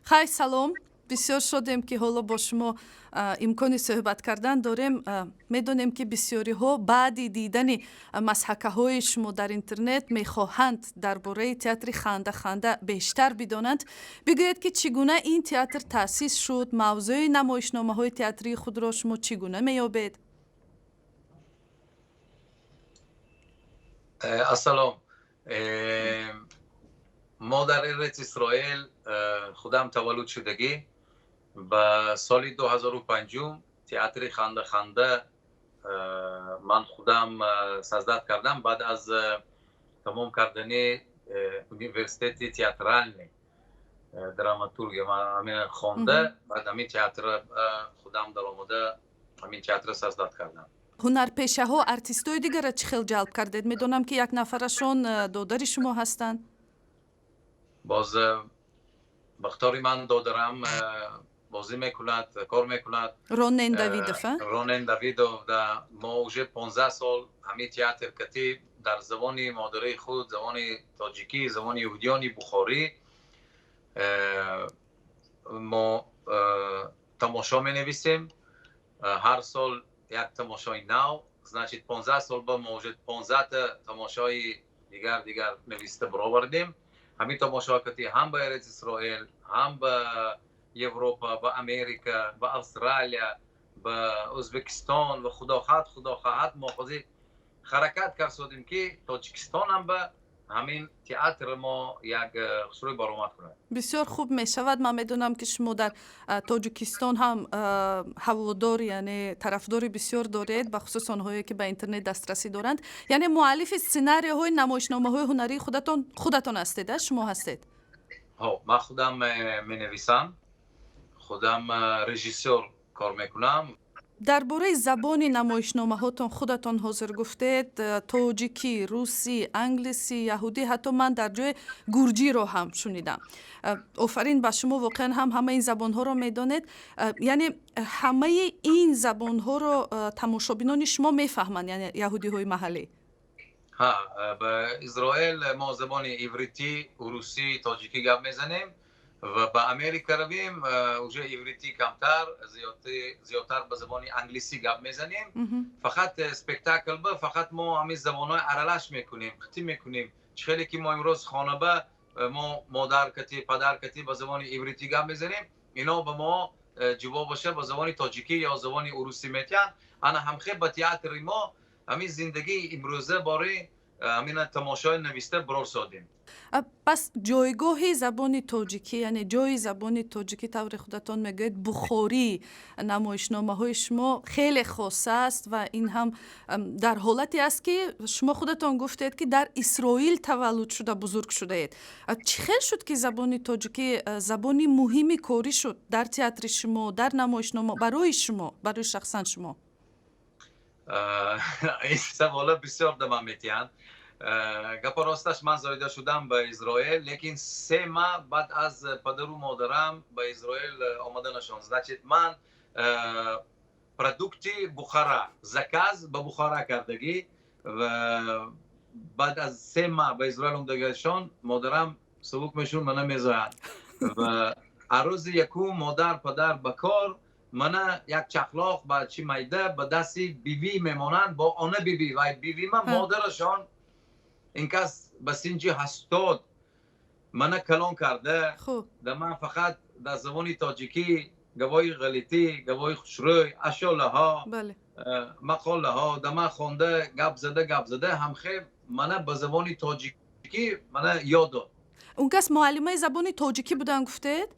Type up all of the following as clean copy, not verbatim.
خیر سلام. بسیار شدیم که حالا با شما امکان صحبت کردن داریم. میدونیم که بسیاری ها بعد دیدن مسحکه های شما در اینترنت میخواهند درباره تئاتر خنده خنده بیشتر بدانند. بگویید که چگونه این تئاتر تأسیس شد، موضوع نمایشنامه های تئاتری خود را شما چگونه میابید؟ السلام. ما در ارت اسرائیل خودم تولد شدگی به سال 2005 تئاتر خنده خنده من خودم سازداد کردم بعد از تمام کردن یونیورسیته تئاترال دراماتورگی من خوانده بعد همین تئاتر خودم در آمده همین تئاتر سازداد کردم. هنرپیشه ها ارتیستای دیگر را چه خیلی جلب کردید؟ میدونم که یک نفرشون دادر شما هستند. باز بختاری من دادرم بازی میکند، کار میکند. رونن داویدوف. رونن داویدوف در ما اوجه 15 سال همین تئاتر کتیب در زبان مادری خود، زبان تاجیکی، زبان یهودیانی بخاری ما تماشا می نویسیم. هر سال یک تماشای نو، значит 15 سال با ما اوجه 15 تماشای دیگر نویسته برآوردیم. همین تماشا کتی هم به ارت اسرائیل، هم به اروپا، به امریکا، به استرالیا، به ازبکستان و خدا خواهد ما خودی حرکت کردیم که تاجیکستان هم به همین تئاتر ما یک خسروی برآمد کنه. بسیار خوب می شود. من میدونم که شما در تاجیکستان هم هوادار یعنی طرفدار بسیار دارید، به خصوص آنهایی که به اینترنت دسترسی دارند. یعنی مؤلف سناریوهای نمایشنامه‌های هنری خودتان هستید؟ شما هستید؟ ها، من خودم می نویسم، خودم رژیسور کار میکنم. درباره زبان نمایشنامه هاتون خودتان حاضر گفتید تاجیکی، روسی، انگلیسی، یهودی، حتی من در جای گرجی رو هم شنیدم. آفرین به شما، واقعا هم همه این زبان ها رو میدانید. یعنی همه این زبان ها رو تماشابینان شما میفهمند، یعنی یهودی های محلی؟ ها، به اسرائیل ما زبان عبریتی، روسی، تاجیکی گپ میزنیم و به امریکا رویم اوجه عبریتی کمتر، زیادتر به زبان انگلیسی گپ میزنیم. فقط اسپکتاکل به فقط ما همین زبانهای ارالش میکنیم، خطی میکنیم. خیلی که ما امروز خانه به ما مادر کتی، پدر کتی به زبان عبریتی گپ میزنیم، اینا به ما جواب باشه به زبان تاجیکی یا زبان روسی میتن. انا هم خیلی به تئاتر ما همین زندگی امروزه باره همین تماشای نوشته برار سادیم. پس جایگاه زبان تاجیکی، یعنی جای زبان تاجیکی طور خودتان میگوید بخاری نمایشنامه های شما خیلی خاص است و این هم در حالتی است که شما خودتان گفتید که در اسرائیل تولد شده، بزرگ شده اید. چه خیلی شد که زبان تاجیکی زبانی مهمی کاری شد در تئاتر شما، در نمایشنامه برای شما، برای شخصا شما؟ این سوال بسیار دم میتیان. گپ راستش من زایده شدم به اسرائیل، لیکن 3 ماه بعد از پدر و مادرم به اسرائیل آمدنشان. значит من پروداکتی بخارا زکاز به بخارا کردگی و بعد از 3 ماه به اسرائیل آمدگیشان مادرم سبوک میشون منو میذارن و روز یکم مادر پدر به کار من یک چخلاق با چی میده به دستی بیوی میمونن با آن بیوی و بیوی من مادرشان این کس به سنجی 80 من کلان کرده. در من فقط در زبان تاجیکی گواهی غلطی، گواهی خوشروی، اشاله ها، مقاله ها در من خونده گپ زده هم خیلی من به زبان تاجیکی من یاد داد. اون کس معلمه زبان تاجیکی بودن گفتید؟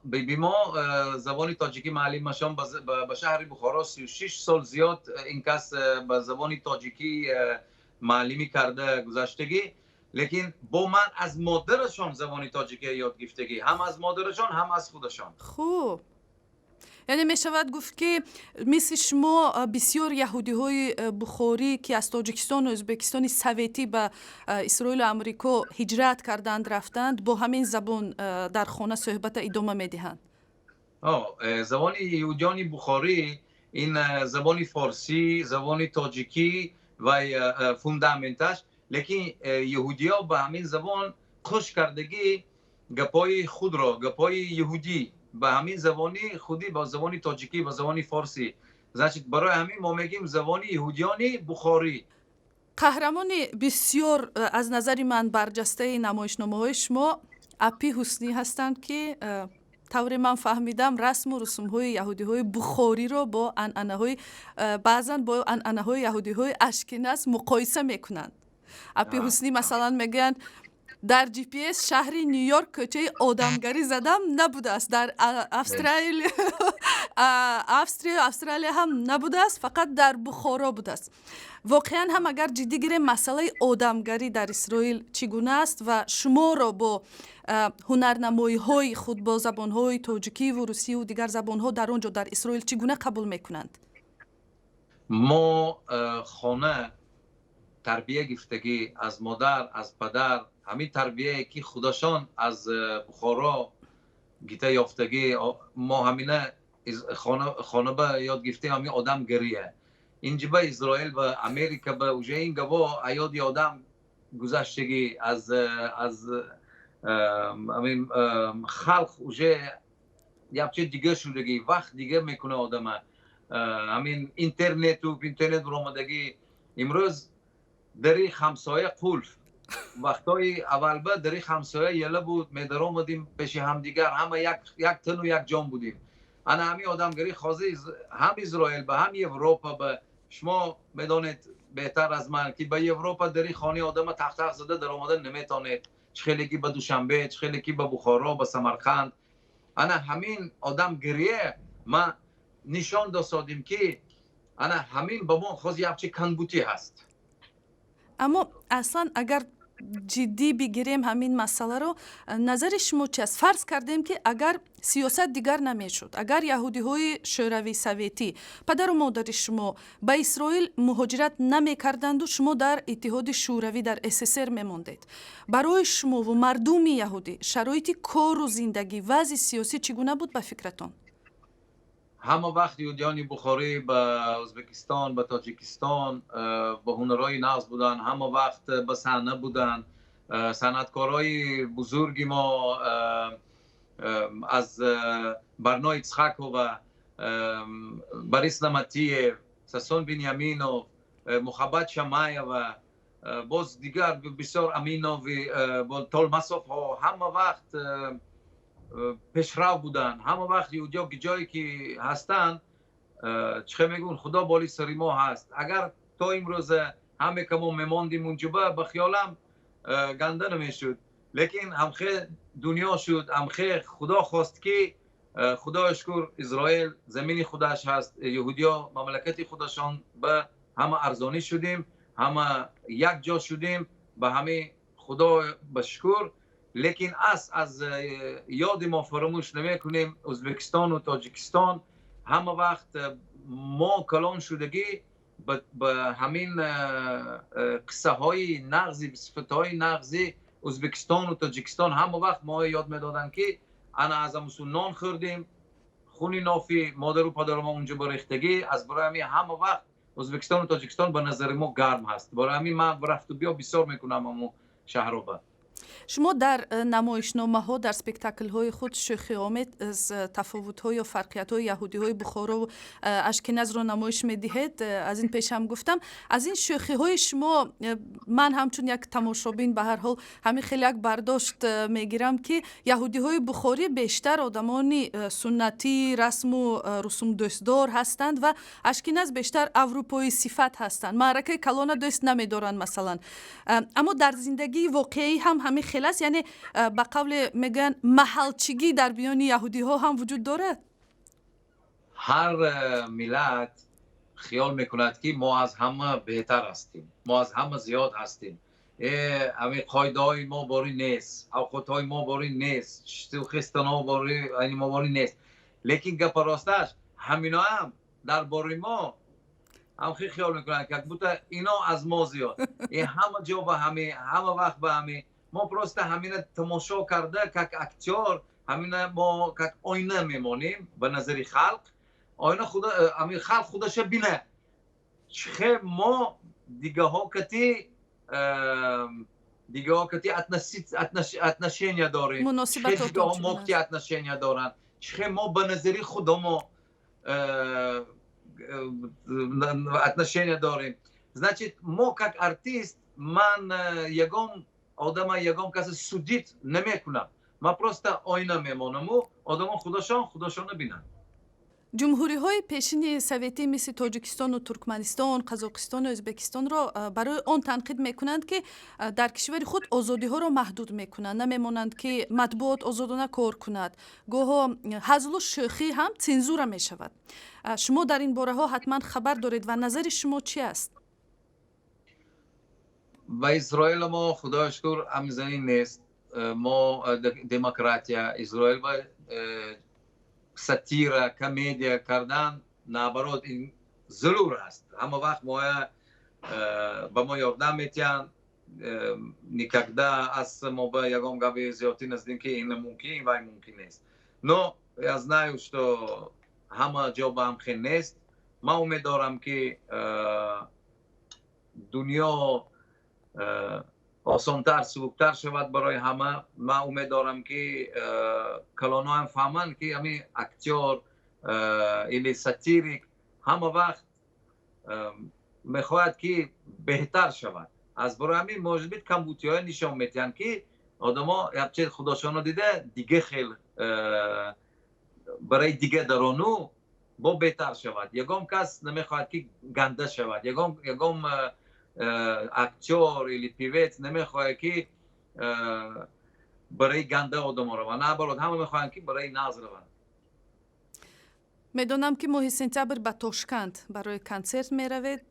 بی ما زبان تاجیکی معلمشان به شهر بخارا 36 سال زیاد این کس به زبان تاجیکی معلمی کرده گذشتگی، لیکن با من از مادرشان زبان تاجیکی یاد گرفتگی، هم از مادرشان هم از خودشان. خوب، یعنی می شود گفت که مثل شما بسیار یهودی های بخاری که از تاجیکستان و ازبکستان سوویتی به اسرائیل و امریکا هجرت کردند رفتند با همین زبان در خانه صحبت ادامه می دهند. زبان یهودیان بخاری این زبان فارسی، زبان تاجیکی و فوندامنتش، لیکن یهودی ها به همین زبان خوش کردگی گپای خود را، گپای یهودی به همین زبانی خودی، با زبانی تاجیکی، با زبانی فارسی. برای همین ما میگیم زبانی یهودیانی بخاری. قهرمان بسیار از نظر من برجسته نمایشنامه‌های شما اپی حسنی هستند که طور من فهمیدم رسم و رسوم‌های یهودی‌های بخاری رو با انعنه‌های بعضاً با انعنه‌های یهودی‌های اشکناز مقایسه میکنند. اپی حسنی مثلا میگن در جی پی اس شهر نیویورک کوچه آدمگری زدم نبوده است، در استرالیا هم نبوده است، فقط در بخارا بوده است. واقعا هم اگر جدی گیریم مسئله آدمگری در اسرائیل چگونه است و شما را با هنرنمایی های خود با زبان های تاجیکی و روسی و دیگر زبان ها در آنجا در اسرائیل چگونه قبول میکنند؟ ما خانه تربیه گرفتگی از مادر، از پدر، همین تربیه که خودشان از بخارا گیته یافتگی، ما همینه خانه به یاد گرفتیم. همین آدم گریه اینجا به اسرائیل و امریکا به اوجه این گوا ایاد آدم گذشتگی از همین خلق اوجه یه دیگه شدگی وقت دیگه میکنه آدم. همین اینترنت رو آمدگی امروز دری همسایه قلف وقتای اول به دری همسایه یله بود، میدر آمدیم پیش همدیگر، همه یک تن و یک جان بودیم. انا همین آدمگری خازی هم اسرائیل به هم اروپا به شما میدانید بهتر از من که به اروپا دری خانه آدم تخت زده در آمدن نمیتونید، چه خیلی که به دوشنبه، چه خیلی که به بخارا، به سمرقند. انا همین آدم گریه ما نشان دادیم که انا همین به ما خاص یه کنبوتی هست. اما اصلا اگر جدی بگیریم همین مسئله رو، نظر شما چی است؟ فرض کردیم که اگر سیاست دیگر نمیشد، اگر یهودی های شوروی سوویتی پدر و مادر شما به اسرائیل مهاجرت نمیکردند و شما در اتحاد شوروی در SSR میماندید، برای شما و مردم یهودی شرایط کار و زندگی وضع سیاسی چگونه بود به فکرتون؟ همه وقت یهودیان بخاری به ازبکستان، به تاجیکستان به هنرهای نغز بودن، همه وقت به صحنه بودن. صنعتکارای بزرگی ما از برنای یצחק و بریس نمتیف، ساسون بنیامینوف، محبت شمایه و باز دیگر بسیار امینوف و تولماسوف ها همه وقت پیشرو بودن. همه وقت یهودیا جایی که هستن چه میگون خدا بالی سری ما هست. اگر تا امروز همه که ما میماندیم اونجا به خیالم گنده نمیشد، لیکن همخه دنیا شد، همخه خدا خواست که خدا اشکر اسرائیل زمین خودش هست، یهودیا مملکت خودشان به همه ارزانی شدیم، همه یک جا شدیم، به همه خدا بشکر. لیکن از یاد ما فراموش نمی کنیم ازبکستان و تاجیکستان همه وقت ما کلان شدگی به همین قصه های نغزی، صفت های نغزی ازبکستان و تاجیکستان همه وقت ما یاد میدادن که انا از همون نان خوردیم، خونی نافی مادر و پدر ما اونجا بریختگی. از برای همین همه وقت ازبکستان و تاجیکستان به نظر ما گرم هست. برای همین من رفت و بیا بسیار میکنم همون شهر. شما در نمایشنامه ها، در سپکتاکل های خود شوخی آمیز از تفاوت های و فرقیت های یهودی های بخارا و اشکناز رو نمایش میدهید. از این پیش هم گفتم از این شوخی های شما من همچون یک تماشابین به هر حال همین خیلی یک برداشت میگیرم که یهودی های بخاری بیشتر آدمانی سنتی، رسم و رسوم دوستدار هستند و اشکناز بیشتر اروپایی صفت هستند، معرکه کلان دوست نمیدارن مثلا. اما در زندگی واقعی هم همین خلاص، یعنی به قول میگن محلچگی در بیان یهودی ها هم وجود داره. هر ملت خیال میکند که ما از همه بهتر هستیم، ما از همه زیاد هستیم، همین قاعده های ما باری نیست، اوقات های ما باری نیست، خستان ها باری ما باری نیست. لیکن گپ راستش همینا هم در باری ما هم خیال میکنن که بوده اینا از ما زیاد. این همه جا به همه وقت به همه ما پرسته همین تماشا کرده که اکتور همین ما که آینه میمانیم به نظر خلق، آینه خدا همین خلق خودش بینه چه ما دیگه ها کتی دیگه ها کتی отношения داریم مناسبت چه دیگه ها چگونه موقتی است؟ отношения دارن چه ما به نظری خودمو отношения داریم. Значит, ما как артист من یگام آدم یگام کسی سودیت نمیکنم. من просто آینه میمونم و آدم خودشان بینن. ҷумҳуриҳои пешини советӣ мисли тоҷикистону туркманистон, қазоқистону ӯзбекистонро барои он танқид мекунанд, ки дар кишвари худ озодиҳоро маҳдуд мекунанд, намемонанд, ки матбуот озодона кор кунад. Гоҳо ҳазлу шӯхӣ ҳам цензура мешавад. шумо дар ин бораҳо ҳатман хабар доред ва назари шумо чӣ аст? با اسرائیل ما خدای شکر همزنی نیست. ما دموکراتیا اسرائیل با ساتیرا کمدیا کردن نابرود این ضرور است. همه وقت ما با ما یاردم میتیان никогда از ما با یگام گاوی زیادی نزدیم که این ممکن و این ممکن نیست. Но я знаю, что همه جا با هم خیلی نیست. ما امیدوارم که دنیا آسانتر سبکتر شود برای همه. من امیدوارم که کلان‌ها هم فهمند که همین اکتور ایلی ساتیریک همه وقت میخواهد که بهتر شود. از برای همین موجود کمبودی‌های نشان میدن که آدم‌ها همچه خودشانو دیده دیگه خیلی برای دیگه درونو با بهتر شود. یگام کس نمیخواهد که گنده شود. یگام اکتور или певец نمیخواد که برای گنده آدم رو نه برای همه میخوان که برای ناز رو. медонам ки моҳи сентябр ба Тошкент барои консерт меравед.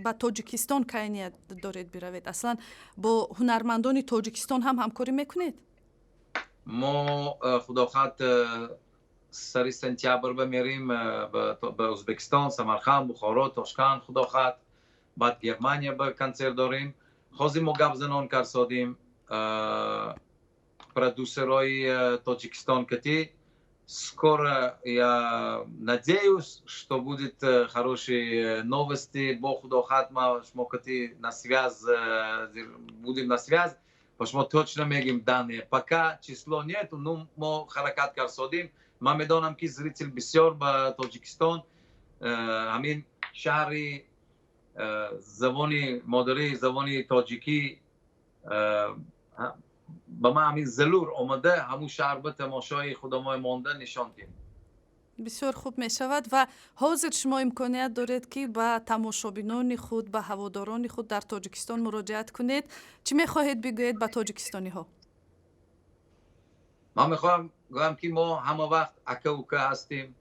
ба тоҷикистон кай ният доред биравед? аслан бо ҳунармандони тоҷикистон ҳам ҳамкорӣ мекунед? мо худохат сари сентябр бимерим ба ӯзбекистон, самарқанд, бухоро, тошкент худохат. بعد گرمانیا با کنسرت داریم. خوزی ما گپ زنان کردیم продюсерой Таджикистан кати. Скоро я надеюсь, что будет хорошие новости. Бог худохат ма шмо кати на связь будем на связь. Пошмо точно мегим данные. Пока число нет, но мы харакат кардим. Ма медонам ки зритель бисёр ба Таджикистан. Амин шаҳри زبانی مادری زبانی تاجیکی با ما همین ضرور آمده همون شهر به تماشای خودمای مانده نشان دیم. بسیار خوب می شود و حاضر شما امکانیت دارید که با تماشابینان خود با هواداران خود در تاجیکستان مراجعت کنید. چی می خواهید بگویید با تاجیکستانی ها؟ من میخوام گویم که ما همه وقت اکه اوکه هستیم.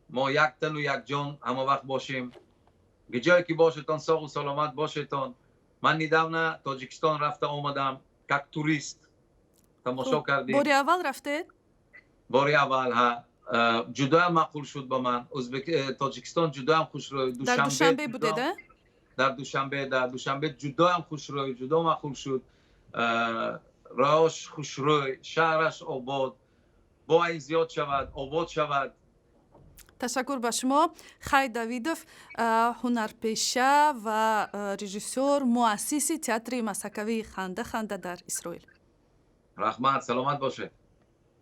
ما یک تن و یک جان همه وقت باشیم. جایی که باشتون ساق و سلامت باشتون. من недавно تاجیکستان رفته آمدم як турист. تماشا کردیم. باری اول رفته؟ باری اول ها. جدا هم معقول شد با من. تاجیکستان جدا هم خوش روی. در دوشنبه بوده ده؟ در دوشنبه جدا هم خوش روی. جدا معقول شد. راهش خوش روی. شهرش آباد. با این زیاد شود. آباد شود. تشکر به شما. خالد давидов ҳунарпеша ва режиссёр, муассиси театри масакавии ханда ханда дар Исроил. رحمت سلامت باشه.